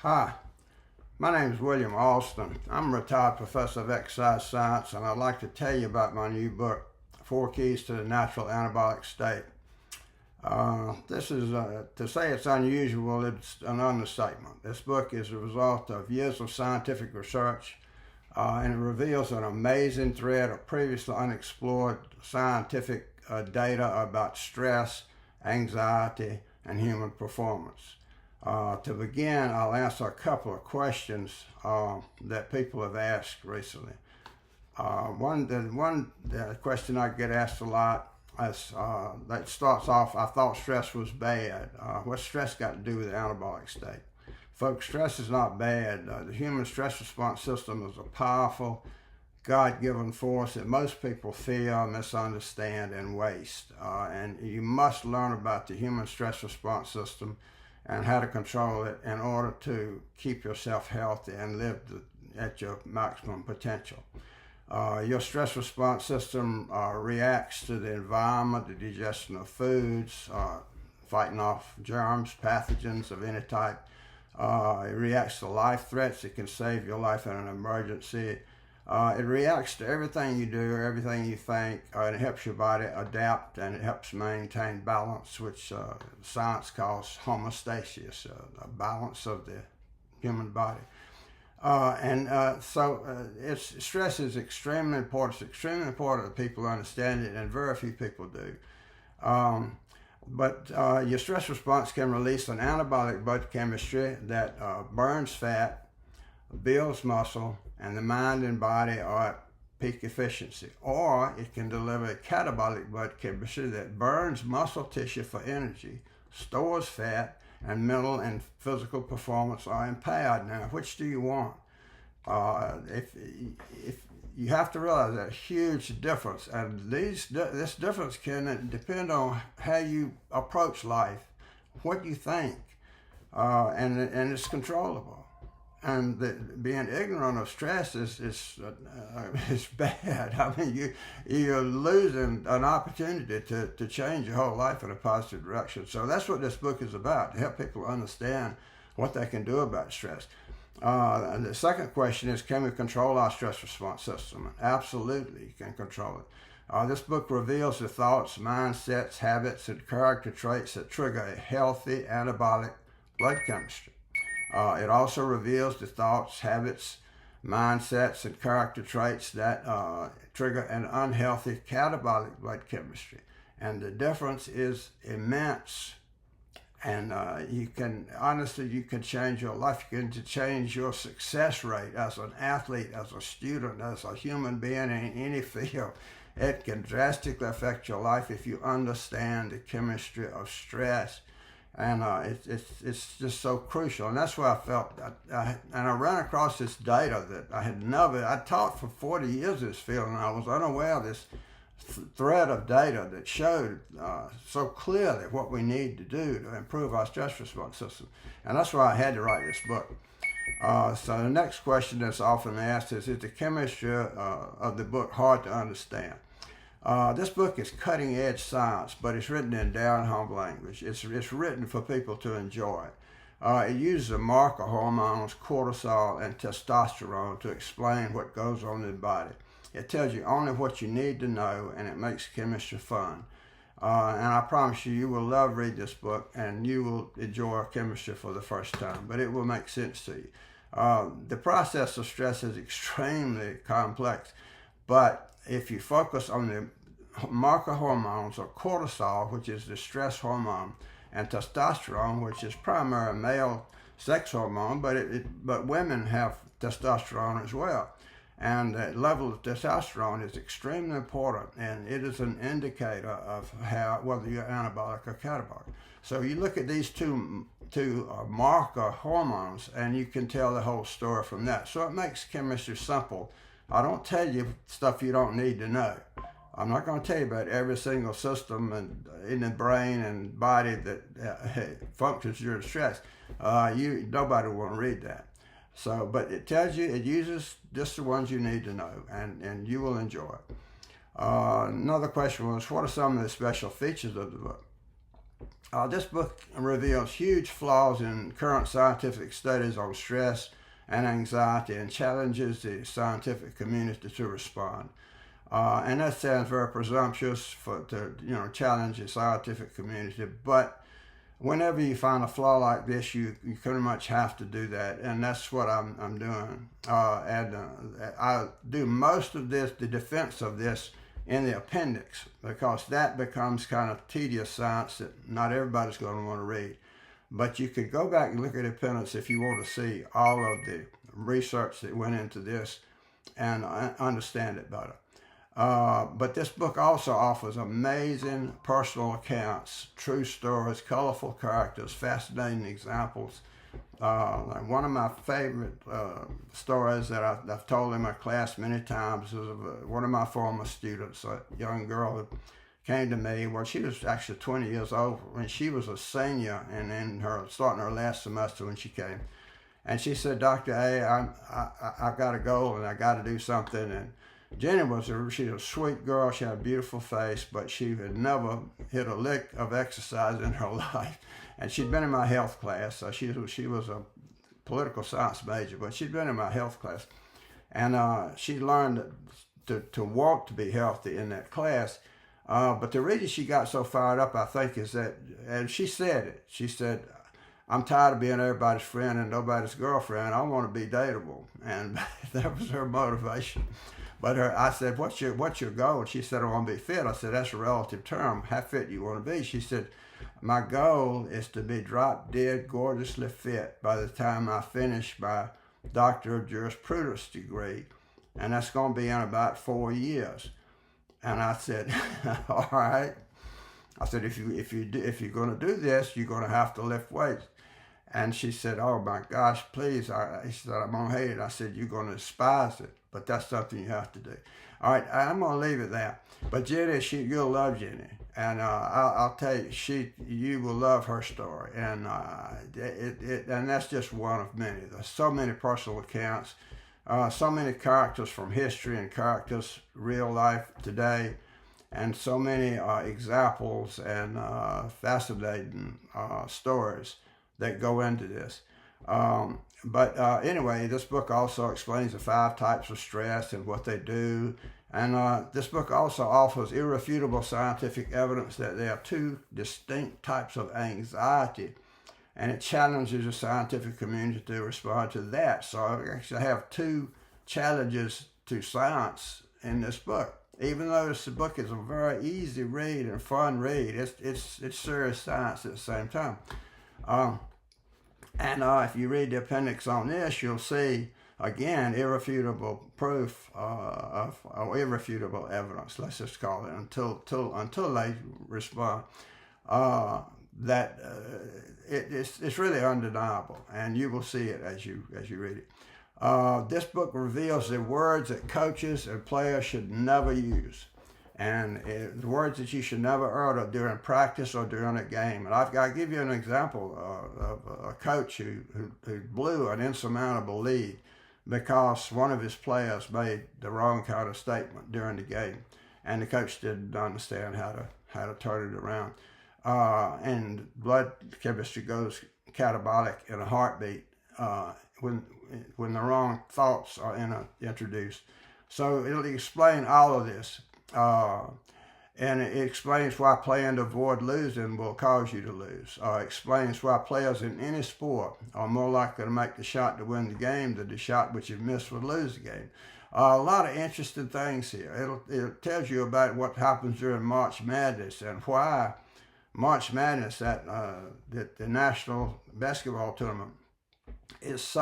Hi, my name is William Alston. I'm a retired professor of exercise science, and I'd like to tell you about my new book, Four Keys to the Natural Anabolic State. This is, to say it's unusual, it's an understatement. This book is a result of years of scientific research, and it reveals an amazing thread of previously unexplored scientific data about stress, anxiety, and human performance. To begin, I'll answer a couple of questions that people have asked recently. One question I get asked a lot is, that starts off, I thought stress was bad. What's stress got to do with the anabolic state? Folks, stress is not bad. The human stress response system is a powerful, God-given force that most people fear, misunderstand, and waste. And you must learn about the human stress response system and how to control it in order to keep yourself healthy and live at your maximum potential. Your stress response system reacts to the environment, the digestion of foods, fighting off germs, pathogens of any type. It reacts to life threats. It can save your life in an emergency. It reacts to everything you do, everything you think, and it helps your body adapt, and it helps maintain balance, which science calls homeostasis, a balance of the human body. Stress is extremely important. It's extremely important that people understand it, and very few people do. But your stress response can release an anabolic blood chemistry that burns fat, builds muscle, and the mind and body are at peak efficiency. Or it can deliver a catabolic blood chemistry that burns muscle tissue for energy, stores fat, and mental and physical performance are impaired. Now, which do you want? If you have to realize that a huge difference, and this difference can depend on how you approach life, what you think, and it's controllable. And being ignorant of stress is bad. I mean, you're losing an opportunity to change your whole life in a positive direction. So that's what this book is about, to help people understand what they can do about stress. And the second question is, can we control our stress response system? Absolutely, you can control it. This book reveals the thoughts, mindsets, habits, and character traits that trigger a healthy anabolic blood chemistry. It also reveals the thoughts, habits, mindsets, and character traits that trigger an unhealthy catabolic blood chemistry. And the difference is immense. And you can change your life. You can change your success rate as an athlete, as a student, as a human being in any field. It can drastically affect your life if you understand the chemistry of stress. And it's just so crucial. And that's why I felt, I ran across this data that I taught for 40 years in this field, and I was unaware of this thread of data that showed so clearly what we need to do to improve our stress response system. And that's why I had to write this book. So the next question that's often asked is the chemistry of the book hard to understand? This book is cutting-edge science, but it's written in down-home language. It's written for people to enjoy. It uses the marker hormones, cortisol and testosterone, to explain what goes on in the body. It tells you only what you need to know, and it makes chemistry fun. And I promise you, you will love reading this book, and you will enjoy chemistry for the first time, but it will make sense to you. The process of stress is extremely complex, but if you focus on the marker hormones, or cortisol, which is the stress hormone, and testosterone, which is primary male sex hormone, but women have testosterone as well. And the level of testosterone is extremely important, and it is an indicator of whether you're anabolic or catabolic. So you look at these two marker hormones, and you can tell the whole story from that. So it makes chemistry simple. I don't tell you stuff you don't need to know. I'm not going to tell you about every single system in the brain and body that functions during stress. Nobody will want to read that. So, but it tells you, it uses just the ones you need to know, and you will enjoy it. Another question was, what are some of the special features of the book? This book reveals huge flaws in current scientific studies on stress and anxiety and challenges the scientific community to respond. And that sounds very presumptuous to challenge the scientific community, but whenever you find a flaw like this, you pretty much have to do that, and that's what I'm doing. I do most of this, the defense of this, in the appendix, because that becomes kind of tedious science that not everybody's going to want to read. But you could go back and look at the appendix if you want to see all of the research that went into this and understand it better. But this book also offers amazing personal accounts, true stories, colorful characters, fascinating examples. Like one of my favorite stories that I've told in my class many times is of one of my former students, a young girl who came to me. Well, she was actually 20 years old when she was a senior and in starting her last semester when she came. And she said, Dr. A, I've got a goal and I got to do something. And Jenny she's a sweet girl. She had a beautiful face, but she had never hit a lick of exercise in her life. And she'd been in my health class. So she was a political science major, but she'd been in my health class. And she learned to want to be healthy in that class. But the reason she got so fired up, I think, is that, and she said it, she said, I'm tired of being everybody's friend and nobody's girlfriend. I want to be dateable. And that was her motivation. But I said, what's your goal? And she said, I want to be fit. I said, that's a relative term. How fit you want to be? She said, my goal is to be drop dead, gorgeously fit by the time I finish my Doctor of Jurisprudence degree. And that's going to be in about 4 years. And I said, all right. I said, if you're going to do this, you're going to have to lift weights. And she said, oh my gosh, please. She said, I'm going to hate it. I said, you're going to despise it, but that's something you have to do. All right, I'm going to leave it there. But Jenny, you'll love Jenny. And I'll tell you, you will love her story. And and that's just one of many. There's so many personal accounts, so many characters from history and characters real life today, and so many examples and fascinating stories that go into this. But anyway, this book also explains the 5 types of stress and what they do. And this book also offers irrefutable scientific evidence that there are 2 distinct types of anxiety. And it challenges the scientific community to respond to that. So I actually have 2 challenges to science in this book. Even though this book is a very easy read and fun read, it's serious science at the same time. And if you read the appendix on this, you'll see, again, irrefutable proof or irrefutable evidence, let's just call it, until they respond. It's really undeniable, and you will see it as you read it. This book reveals the words that coaches and players should never use, and the words that you should never utter during practice or during a game. And I'll give you an example of a coach who blew an insurmountable lead because one of his players made the wrong kind of statement during the game, and the coach didn't understand how to turn it around. And blood chemistry goes catabolic in a heartbeat when the wrong thoughts are introduced. So it'll explain all of this. And it explains why playing to avoid losing will cause you to lose. Explains why players in any sport are more likely to make the shot to win the game than the shot which you missed would lose the game. A lot of interesting things here. It tells you about what happens during March Madness and why March Madness at the National Basketball Tournament is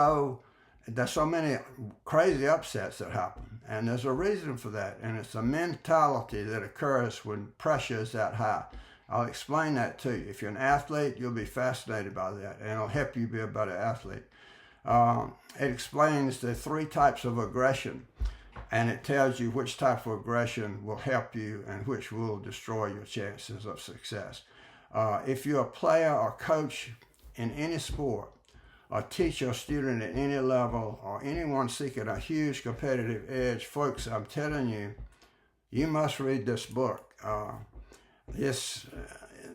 there's so many crazy upsets that happen. And there's a reason for that. And it's a mentality that occurs when pressure is that high. I'll explain that to you. If you're an athlete, you'll be fascinated by that. And it'll help you be a better athlete. It explains the 3 types of aggression. And it tells you which type of aggression will help you and which will destroy your chances of success. If you're a player or coach in any sport, a teacher or student at any level, or anyone seeking a huge competitive edge, folks, I'm telling you, you must read this book. This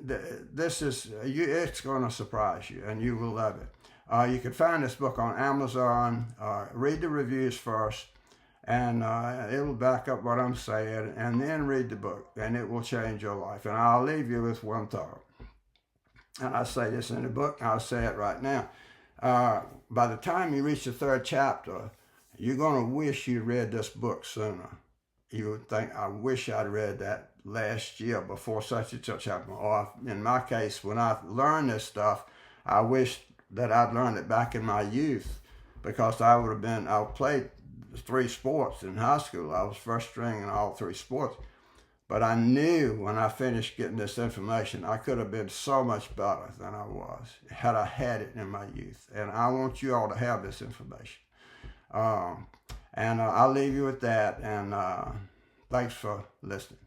this is it's going to surprise you, and you will love it. You can find this book on Amazon. Read the reviews first, and it'll back up what I'm saying, and then read the book, and it will change your life. And I'll leave you with one thought. And I say this in the book, and I'll say it right now. By the time you reach the 3rd chapter, you're going to wish you read this book sooner. You would think, I wish I'd read that last year before such and such happened. Or in my case, when I learned this stuff, I wish that I'd learned it back in my youth, because I played 3 sports in high school. I was first string in all 3 sports. But I knew when I finished getting this information, I could have been so much better than I was had I had it in my youth. And I want you all to have this information. And I'll leave you with that. And thanks for listening.